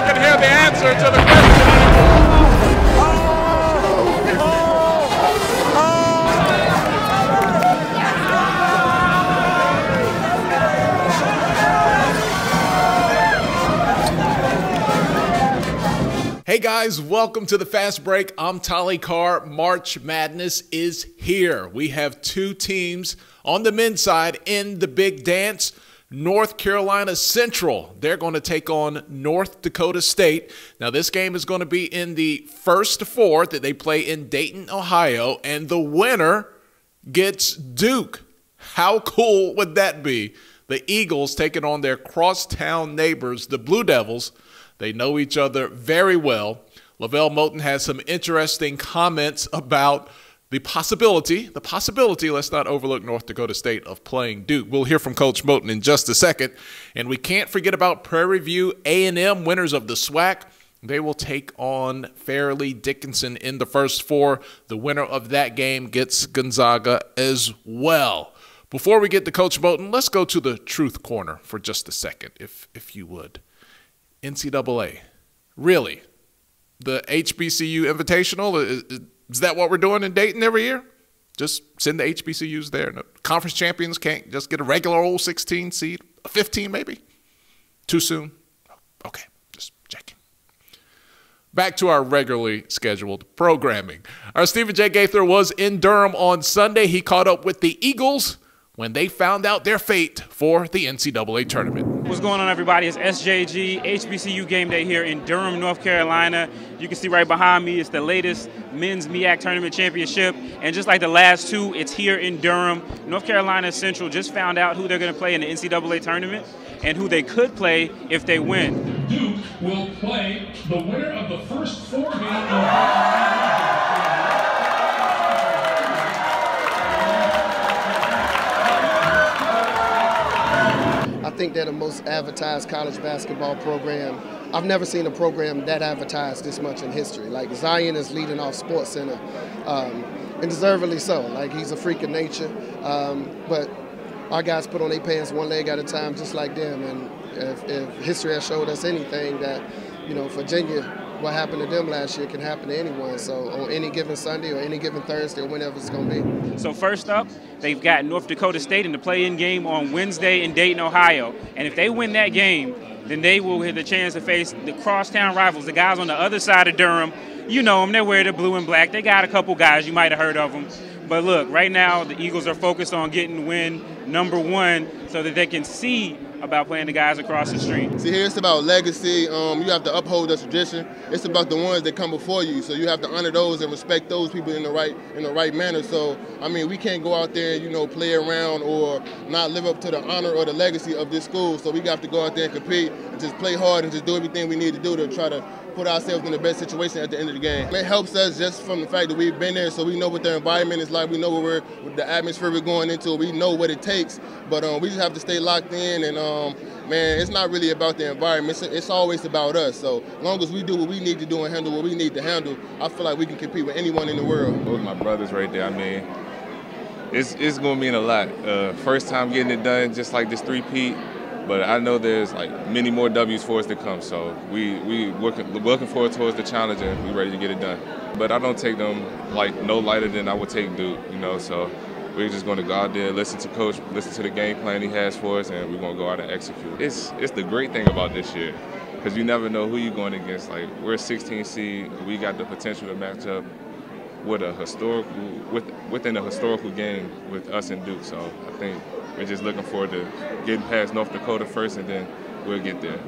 can hear the answer to the question. Hey guys, welcome to the Fast Break. I'm Tolly Carr. March Madness is here. We have two teams on the men's side in the big dance. North Carolina Central, they're going to take on North Dakota State. Now this game is going to be in the first to fourth that they play in Dayton, Ohio, and the winner gets Duke. How cool would that be? The Eagles taking on their crosstown neighbors, the Blue Devils. They know each other very well. Lavelle Moten has some interesting comments about the possibility, let's not overlook North Dakota State, of playing Duke. We'll hear from Coach Moten in just a second. And we can't forget about Prairie View A&M, winners of the SWAC. They will take on Fairleigh Dickinson in the first four. The winner of that game gets Gonzaga as well. Before we get to Coach Moten, let's go to the truth corner for just a second, if you would. NCAA, really? The HBCU Invitational, is that what we're doing in Dayton every year? Just send the HBCUs there. No, conference champions can't just get a regular old 16 seed, a 15 maybe? Too soon? Okay, just checking. Back to our regularly scheduled programming. Our Stephen J. Gaither was in Durham on Sunday. He caught up with the Eagles when they found out their fate for the NCAA tournament. What's going on, everybody? It's SJG, HBCU Gameday here in Durham, North Carolina. You can see right behind me, it's the latest men's MEAC tournament championship. And just like the last two, it's here in Durham. North Carolina Central just found out who they're going to play in the NCAA tournament and who they could play if they win. Duke will play the winner of the first four games. I think they're the most advertised college basketball program. I've never seen a program that advertised this much in history. Like, Zion is leading off SportsCenter, and deservedly so. Like, he's a freak of nature. But our guys put on their pants one leg at a time, just like them. And if history has showed us anything, that, you know, Virginia, what happened to them last year can happen to anyone. So on any given Sunday or any given Thursday or whenever it's going to be. So first up, they've got North Dakota State in the play-in game on Wednesday in Dayton, Ohio. And if they win that game, then they will have the chance to face the crosstown rivals, the guys on the other side of Durham. You know them, they wear the blue and black. They got a couple guys, you might have heard of them. But look, right now the Eagles are focused on getting win number one so that they can see about playing the guys across the street. See, here it's about legacy. You have to uphold the tradition. It's about the ones that come before you. So you have to honor those and respect those people in the right manner. So I mean, we can't go out there and, you know, play around or not live up to the honor or the legacy of this school. So we got to go out there and compete and just play hard and just do everything we need to do to try to put ourselves in the best situation at the end of the game. It helps us just from the fact that we've been there, so we know what the environment is like. We know what the atmosphere we're going into. We know what it takes, but we just have to stay locked in. And man, it's not really about the environment. It's always about us. So as long as we do what we need to do and handle what we need to handle, I feel like we can compete with anyone in the world. Those are my brothers right there. I mean, it's going to mean a lot. First time getting it done, just like this three-peat. But I know there's like many more W's for us to come, so we looking forward towards the challenge and we ready to get it done. But I don't take them like no lighter than I would take Duke, you know. So we're just going to go out there, listen to Coach, listen to the game plan he has for us, and we're going to go out and execute. It's the great thing about this year, because you never know who you're going against. Like, we're a 16 seed, we got the potential to match up with within a historical game with us and Duke. So I think we're just looking forward to getting past North Dakota first, and then we'll get there.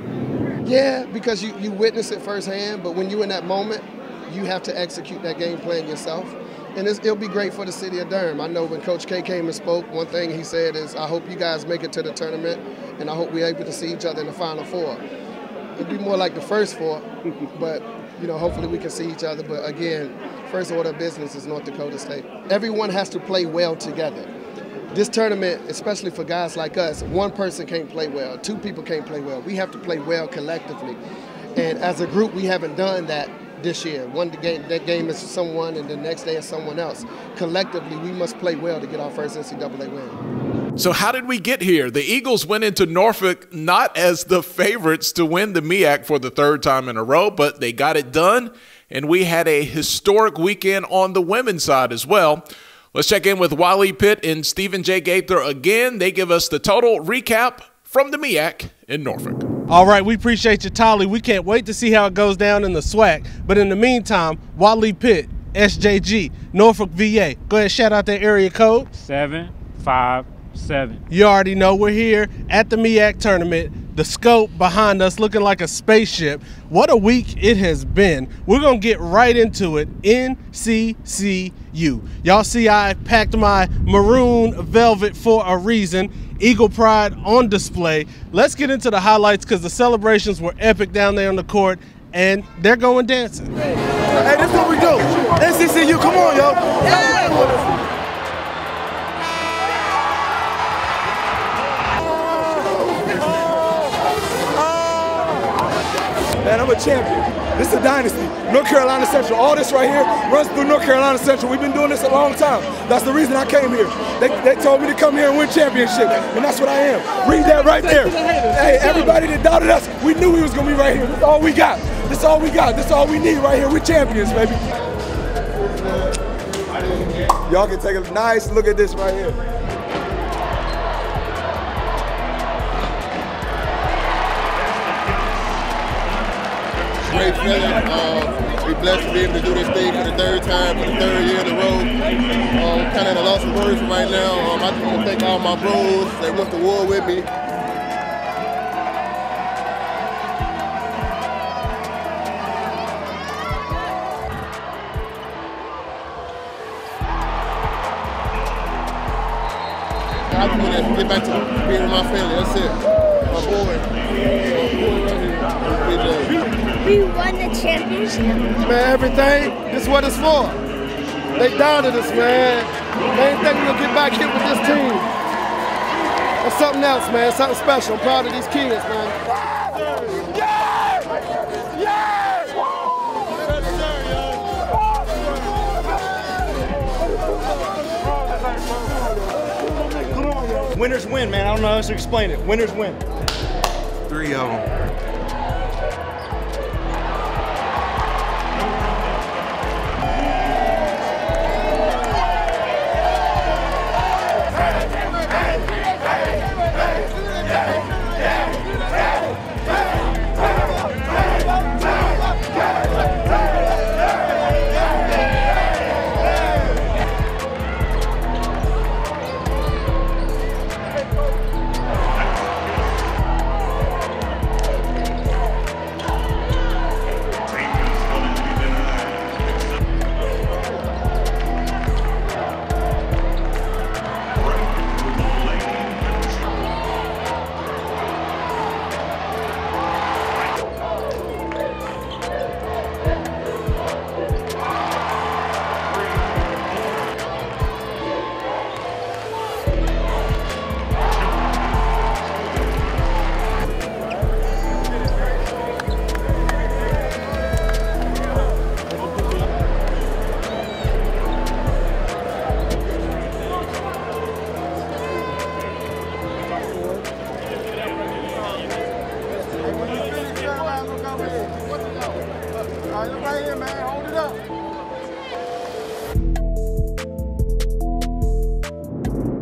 Yeah, because you witness it firsthand, but when you're in that moment, you have to execute that game plan yourself. And it'll be great for the city of Durham. I know when Coach K came and spoke, one thing he said is, I hope you guys make it to the tournament, and I hope we're able to see each other in the Final Four. It'd be more like the first four, but you know, hopefully we can see each other. But again, first order of business is North Dakota State. Everyone has to play well together. This tournament, especially for guys like us, one person can't play well, two people can't play well. We have to play well collectively. And as a group, we haven't done that this year. That game is someone, and the next day is someone else. Collectively, we must play well to get our first NCAA win. So how did we get here? The Eagles went into Norfolk not as the favorites to win the MEAC for the third time in a row, but they got it done, and we had a historic weekend on the women's side as well. Let's check in with Wally Pitt and Stephen J. Gaither again. They give us the total recap from the MEAC in Norfolk. All right, we appreciate you, Tolly. We can't wait to see how it goes down in the SWAC. But in the meantime, Wally Pitt, SJG, Norfolk, VA. Go ahead, shout out that area code. 757. You already know we're here at the MEAC tournament. The scope behind us looking like a spaceship. What a week it has been. We're going to get right into it. NCCU. Y'all see I packed my maroon velvet for a reason. Eagle Pride on display. Let's get into the highlights because the celebrations were epic down there on the court, and they're going dancing. Hey, this is what we do. NCCU, come on, yo. Yeah. Man, I'm a champion. This is a dynasty. North Carolina Central. All this right here runs through North Carolina Central. We've been doing this a long time. That's the reason I came here. They told me to come here and win championship, and that's what I am. Read that right there. Hey, everybody that doubted us, we knew we was going to be right here. This is all we got. This is all we got. This is all we need right here. We're champions, baby. Y'all can take a nice look at this right here. Great feeling. We're blessed to be able to do this thing for the third time, for the third year in a row. Kind of at a loss of words right now. I just want to thank all my bros that went to war with me. I just want to get back to being with my family. That's it. My boy right here. We won the championship. Man, everything, this is what it's for. They doubted us, man. Main thing, we're going to get back here with this team. That's something else, man. Something special. I'm proud of these kids, man. Winners win, man. I don't know how else to explain it. Winners win. 3 of them.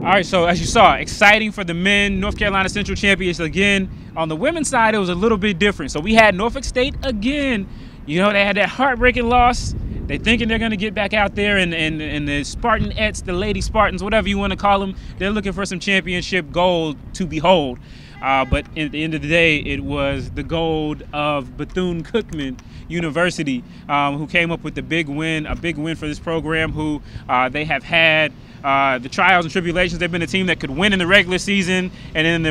All right, so as you saw, exciting for the men, North Carolina Central champions again. On the women's side, it was a little bit different. So we had Norfolk State again. You know, they had that heartbreaking loss. They're thinking they're going to get back out there, and the Spartanettes, the Lady Spartans, whatever you want to call them, they're looking for some championship gold to behold. But at the end of the day, it was the gold of Bethune-Cookman University, who came up with the big win, a big win for this program, who they have had the trials and tribulations. They've been a team that could win in the regular season, and in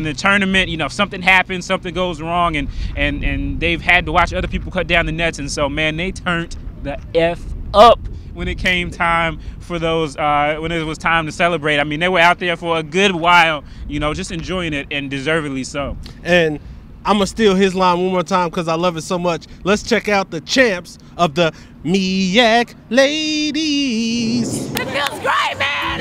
the tournament, you know, if something happens, something goes wrong, and they've had to watch other people cut down the nets. And so, man, they turned the F up when it came time for those, when it was time to celebrate. I mean, they were out there for a good while, you know, just enjoying it, and deservedly so. And I'm going to steal his line one more time because I love it so much. Let's check out the champs of the MEAC ladies. It feels great, man!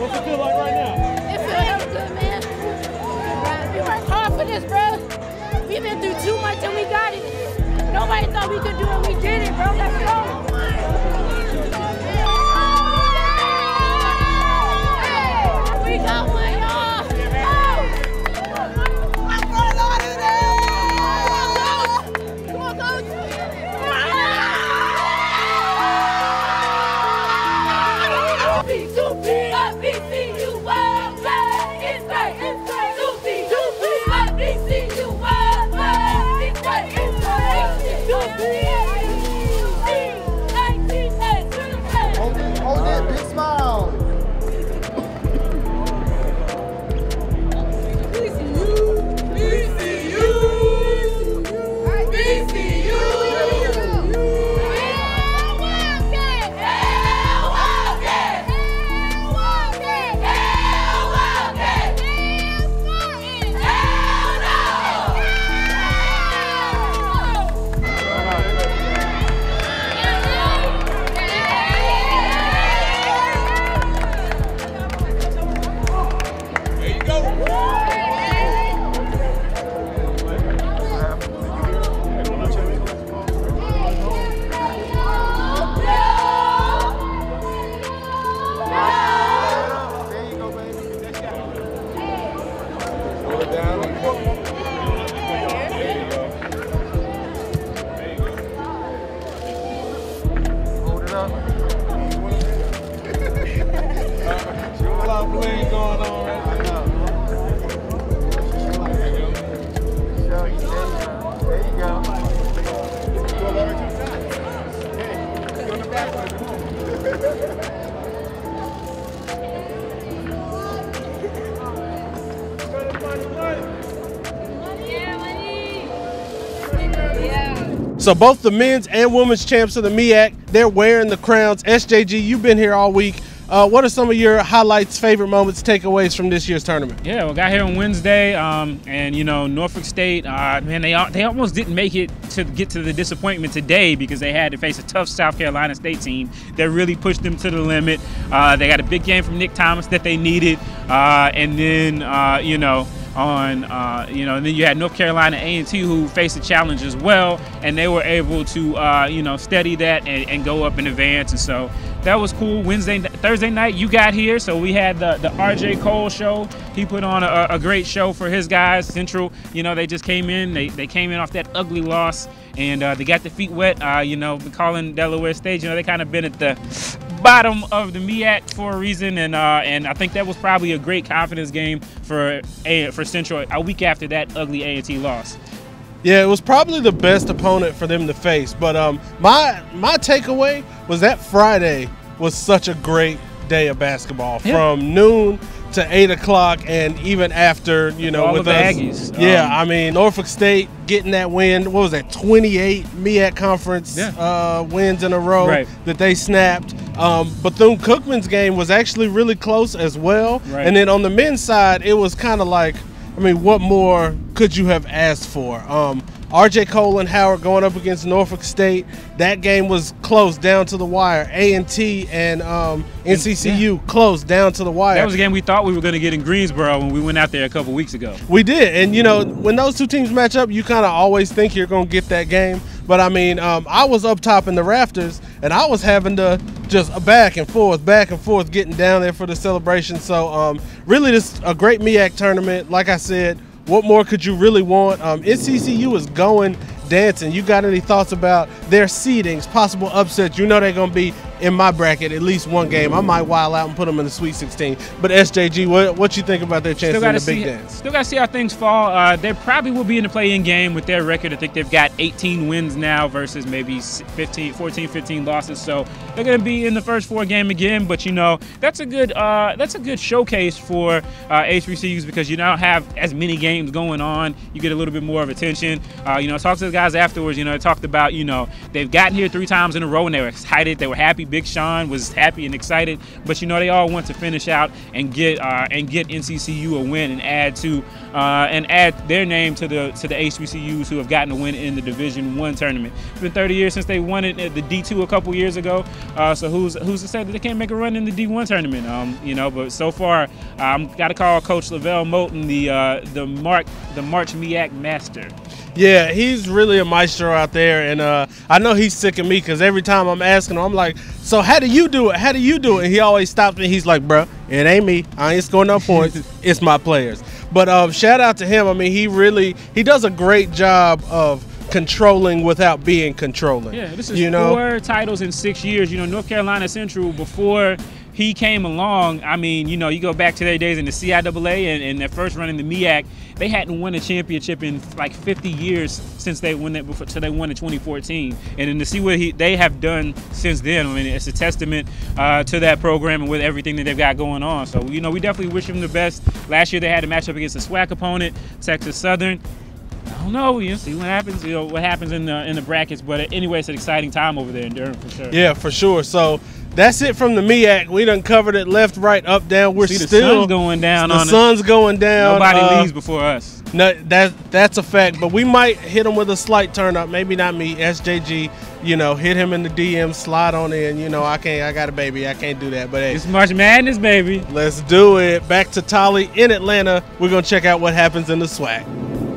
What's it feel like right now? It feels good, man. We worked hard for this, bro. We've been through too much and we got it. Nobody thought we could do it. We did it, bro. Let's go. We got one, y'all. Come on, coach. HBCU it's great. HBCU it's great. Hold that big smile. So both the men's and women's champs of the MEAC, they're wearing the crowns. SJG, you've been here all week. What are some of your highlights, favorite moments, takeaways from this year's tournament? Yeah, we got here on Wednesday, and you know, Norfolk State, man, they almost didn't make it to get to the disappointment today because they had to face a tough South Carolina State team that really pushed them to the limit. They got a big game from Nick Thomas that they needed, and then you know, and then you had North Carolina A&T who faced a challenge as well, and they were able to steady that and go up in advance, and so that was cool. Thursday night you got here, so we had the RJ Cole show. He put on a great show for his guys. Central, they just came in. They came in off that ugly loss, and they got their feet wet. Calling Delaware State, they kind of been at the bottom of the MEAC for a reason, and I think that was probably a great confidence game for Central a week after that ugly A&T loss. Yeah, it was probably the best opponent for them to face. But my takeaway was that Friday was such a great day of basketball, from noon to 8 o'clock, and even after, all with the us. Aggies. Yeah, I mean, Norfolk State getting that win. What was that? 28 MEAC conference wins in a row that they snapped. Bethune-Cookman's game was actually really close as well. Right. And then on the men's side, it was kind of like, what more could you have asked for? RJ Cole and Howard going up against Norfolk State. That game was close down to the wire. A&T and NCCU close down to the wire. That was a game we thought we were going to get in Greensboro when we went out there a couple weeks ago. We did. And, when those two teams match up, you kind of always think you're going to get that game. But, I was up top in the rafters, and I was having to just back and forth, getting down there for the celebration. So, really just a great MEAC tournament. Like I said, what more could you really want? NCCU is going Dancin. You got any thoughts about their seedings, possible upsets? They're going to be in my bracket at least one game. I might wild out and put them in the Sweet 16. But SJG, what you think about their chances in the Big Dance? Still got to see how things fall. They probably will be in the play-in game with their record. I think they've got 18 wins now versus maybe 14, 15 losses. So they're going to be in the first 4 game again. But that's a good showcase for HBCUs because you don't have as many games going on. You get a little bit more of attention. Talk to the guys afterwards. They talked about they've gotten here 3 times in a row and they were excited. They were happy. Big Sean was happy and excited. But they all want to finish out and get NCCU a win and add their name to the HBCUs who have gotten a win in the Division I tournament. It's been 30 years since they won it at the D2 a couple years ago. So who's to say that they can't make a run in the D1 tournament? But so far, got to call Coach Lavelle Moulton the March MEAC master. Yeah, he's really a maestro out there, and I know he's sick of me because every time I'm asking him, I'm like, so how do you do it? How do you do it? And he always stops me. He's like, bro, it ain't me. I ain't scoring no points. It's my players. But shout out to him. I mean, he does a great job of controlling without being controlling. Yeah, this is 4 titles in 6 years. North Carolina Central, before he came along, I mean, you go back to their days in the CIAA and their first run in the MEAC, they hadn't won a championship in like 50 years since they won that until they won in 2014. And then to see what they have done since then, I mean, it's a testament to that program and with everything that they've got going on. So, we definitely wish them the best. Last year they had a matchup against a SWAC opponent, Texas Southern. I don't know. See what happens. What happens in the brackets. But anyway, it's an exciting time over there in Durham for sure. Yeah, for sure. So that's it from the MEAC. We done covered it left, right, up, down. We're the still sun's going down. The sun's going down. Nobody leaves before us. No, that's a fact. But we might hit him with a slight turn up. Maybe not me. SJG. Hit him in the DM, slide on in. I got a baby. I can't do that. But hey, it's March Madness, baby. Let's do it. Back to Tolly in Atlanta. We're gonna check out what happens in the SWAC.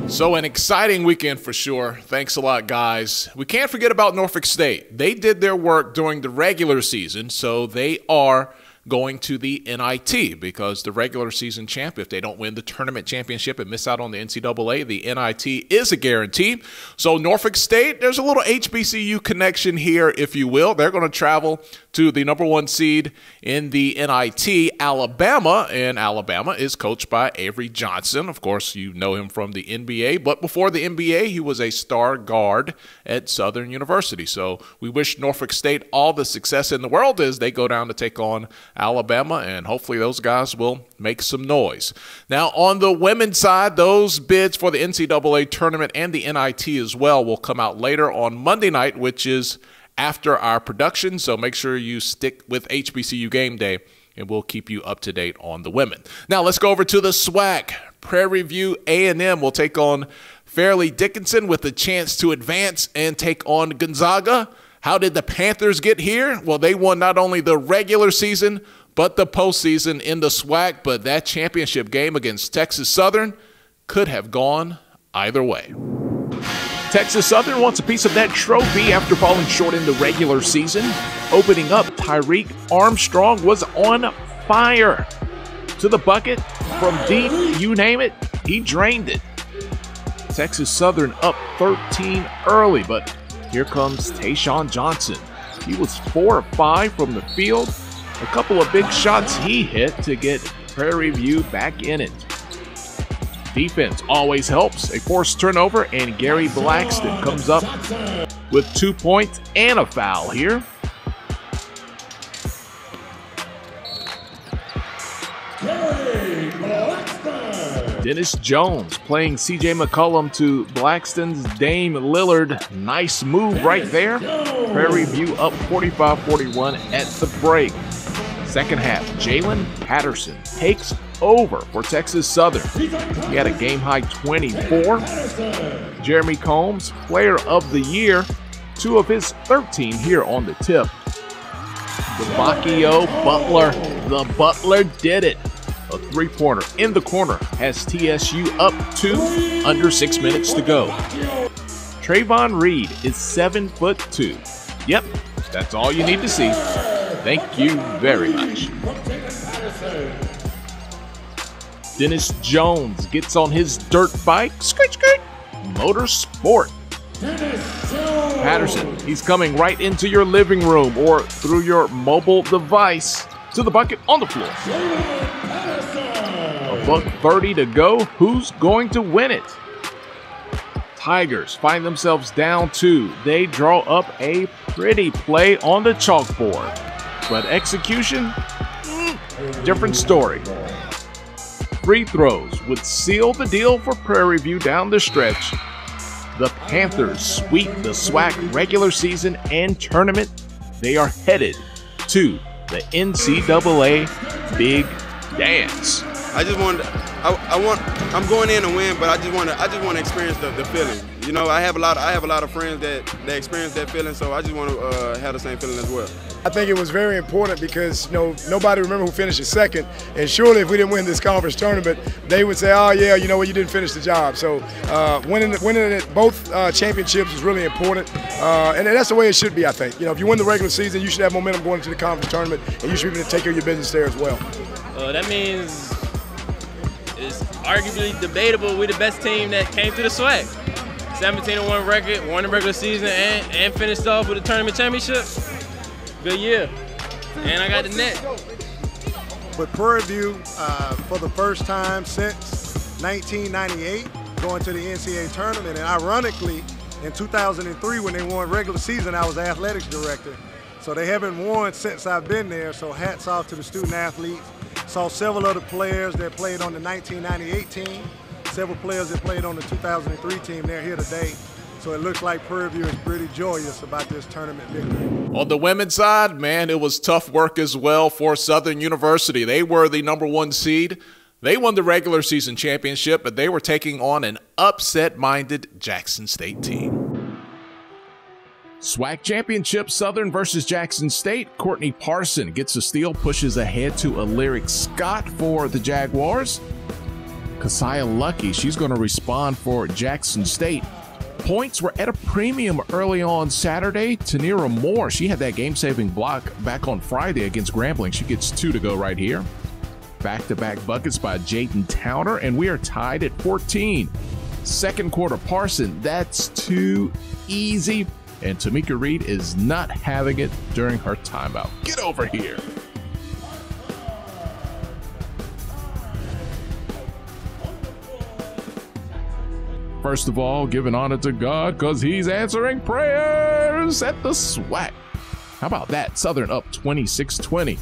So an exciting weekend for sure. Thanks a lot, guys. We can't forget about Norfolk State. They did their work during the regular season, so they are going to the NIT because the regular season champ, if they don't win the tournament championship and miss out on the NCAA, the NIT is a guarantee. So Norfolk State, there's a little HBCU connection here, if you will. They're going to travel to the #1 seed in the NIT, Alabama, and Alabama is coached by Avery Johnson. Of course, you know him from the NBA, but before the NBA, he was a star guard at Southern University. So we wish Norfolk State all the success in the world as they go down to take on Alabama, and hopefully those guys will make some noise. Now, on the women's side, those bids for the NCAA tournament and the NIT as well will come out later on Monday night, which is after our production, so make sure you stick with HBCU Game Day, and we'll keep you up to date on the women. Now, let's go over to the SWAC. Prairie View A&M will take on Fairleigh Dickinson with a chance to advance and take on Gonzaga. How did the Panthers get here? Well, they won not only the regular season, but the postseason in the SWAC, but that championship game against Texas Southern could have gone either way. Texas Southern wants a piece of that trophy after falling short in the regular season. Opening up, Tyreek Armstrong was on fire. To the bucket, from deep, you name it, he drained it. Texas Southern up 13 early, but here comes Tayshawn Johnson. He was 4 of 5 from the field. A couple of big shots he hit to get Prairie View back in it. Defense always helps. A forced turnover, and Gary Blackston comes up with 2 points and a foul here. Dennis Jones playing C.J. McCollum to Blackston's Dame Lillard. Nice move right there. Prairie View up 45-41 at the break. Second half, Jalen Patterson takes over for Texas Southern. He had a game-high 24. Jeremy Combs, Player of the Year, 2 of his 13 here on the tip. Devakio Butler, the Butler did it. A 3-pointer in the corner has TSU up 2, under 6 minutes to go. Trayvon Reed is 7'2". Yep, that's all you need to see. Thank you very much. Dennis Jones gets on his dirt bike, skirt, motorsport. Patterson, he's coming right into your living room or through your mobile device to the bucket on the floor. $1:30 to go. Who's going to win it? Tigers find themselves down 2. They draw up a pretty play on the chalkboard. But execution, different story. Free throws would seal the deal for Prairie View down the stretch. The Panthers sweep the SWAC regular season and tournament. They are headed to the NCAA Big Dance. I'm going in to win, but I just want to experience the feeling. You know, I have a lot of friends that experience that feeling, so I just want to have the same feeling as well. I think it was very important because, you know, nobody remember who finished second, and surely if we didn't win this conference tournament, they would say, oh yeah, you know what, you didn't finish the job. So winning both championships was really important, and that's the way it should be, I think. You know, if you win the regular season, you should have momentum going into the conference tournament, and you should be able to take care of your business there as well. That means it's arguably debatable we're the best team that came through the SWAC. 17-1 record, won the regular season, and finished off with a tournament championship. Good year. And I got the net. But Prairie View, for the first time since 1998, going to the NCAA tournament. And ironically, in 2003, when they won regular season, I was the athletics director. So they haven't won since I've been there, so hats off to the student athletes. Saw several other players that played on the 1998 team, several players that played on the 2003 team. They're here today. So it looks like Prairie View is pretty joyous about this tournament victory. On the women's side, man, it was tough work as well for Southern University. They were the #1 seed. They won the regular season championship, but they were taking on an upset-minded Jackson State team. SWAC championship, Southern versus Jackson State. Courtney Parson gets a steal, pushes ahead to Alaric Scott for the Jaguars. Keziah Lucky, she's going to respond for Jackson State. Points were at a premium early on Saturday. Tanira Moore, she had that game-saving block back on Friday against Grambling. She gets 2 to go right here. Back-to-back buckets by Jaden Towner, and we are tied at 14. Second quarter, Parson, that's too easy. And Tamika Reed is not having it during her timeout. Get over here. First of all, giving honor to God because he's answering prayers at the SWAC. How about that? Southern up 26-20.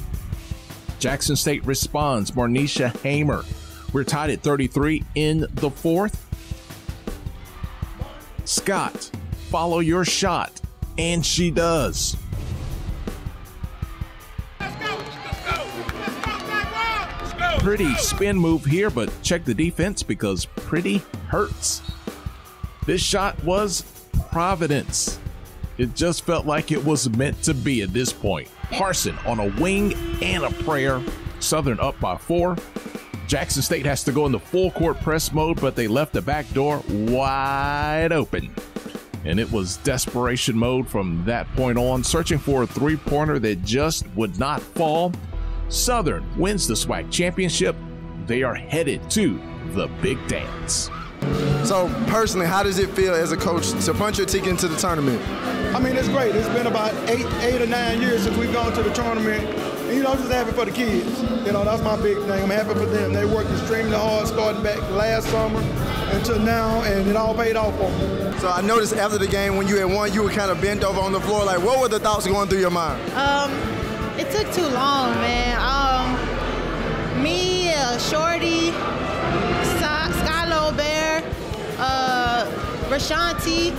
Jackson State responds. Marnisha Hamer. We're tied at 33 in the fourth. Scott, follow your shot. And she does. Pretty spin move here, but check the defense because Pretty hurts. This shot was Providence. It just felt like it was meant to be at this point. Parson on a wing and a prayer. Southern up by 4. Jackson State has to go in the full court press mode, but they left the back door wide open. And it was desperation mode from that point on, searching for a three-pointer that just would not fall. Southern wins the SWAC championship. They are headed to the Big Dance. So personally, how does it feel as a coach to punch your ticket into the tournament? I mean, it's great. It's been about eight or 9 years since we've gone to the tournament. And, you know, I'm just happy for the kids. You know, that's my big thing. I'm happy for them. They worked extremely hard starting back last summer until now, and it all paid off for them. So I noticed after the game when you had won, you were kind of bent over on the floor. Like, what were the thoughts going through your mind? It took too long, man. Me, Shorty, Skylo Bear, Rashanti,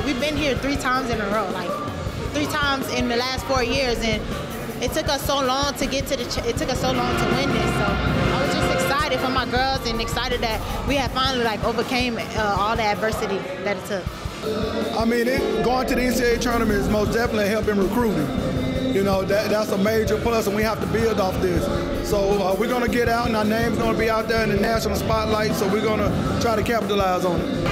we've been here 3 times in a row, like 3 times in the last 4 years, and it took us so long to get to it took us so long to win this. So I was just excited for my girls and excited that we had finally overcame all the adversity that it took. I mean, going to the NCAA tournament is most definitely helping recruiting. You know, that's a major plus, and we have to build off this. So we're going to get out, and our name's going to be out there in the national spotlight, so we're going to try to capitalize on it.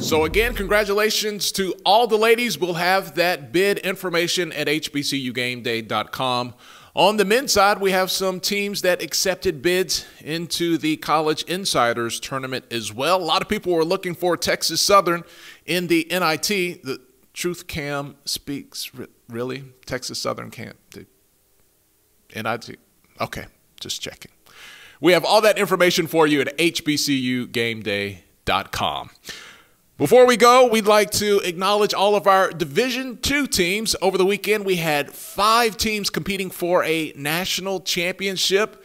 So So again, congratulations to all the ladies. We'll have that bid information at HBCUGameday.com. On the men's side, we have some teams that accepted bids into the College Insiders tournament as well. A lot of people were looking for Texas Southern in the NIT. The Truth Cam speaks. Really? Texas Southern can't do NIT? Okay, just checking. We have all that information for you at HBCUGameday.com. Before we go, we'd like to acknowledge all of our Division II teams. Over the weekend, we had 5 teams competing for a national championship.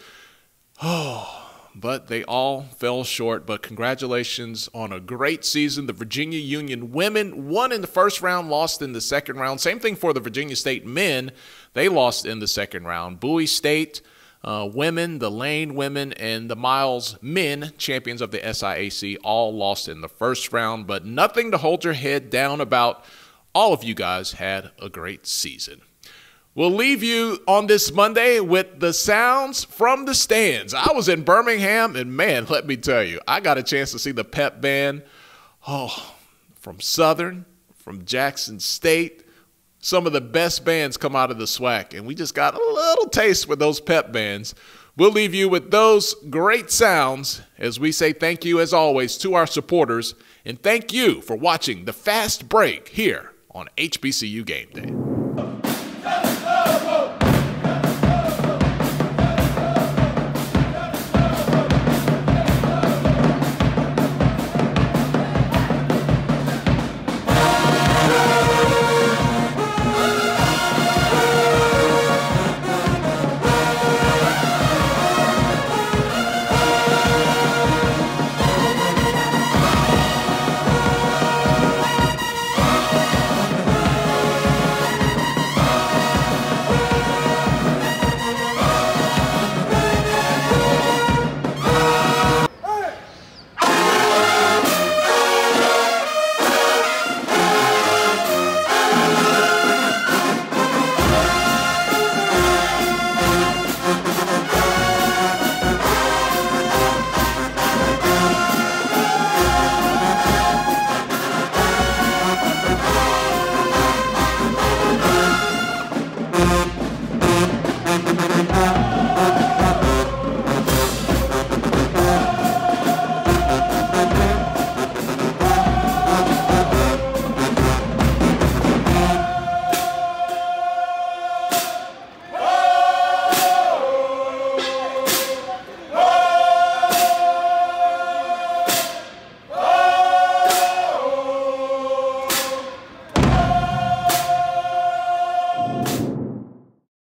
But they all fell short. But congratulations on a great season. The Virginia Union women won in the first round, lost in the second round. Same thing for the Virginia State men. They lost in the second round. Bowie State women, the Lane women, and the Miles men, champions of the SIAC, all lost in the first round, but nothing to hold your head down about. All of you guys had a great season. We'll leave you on this Monday with the sounds from the stands. I was in Birmingham, and man, let me tell you, I got a chance to see the pep band from Southern, from Jackson State. Some of the best bands come out of the SWAC, and we just got a little taste with those pep bands. We'll leave you with those great sounds as we say thank you, as always, to our supporters, and thank you for watching the Fast Break here on HBCU Game Day.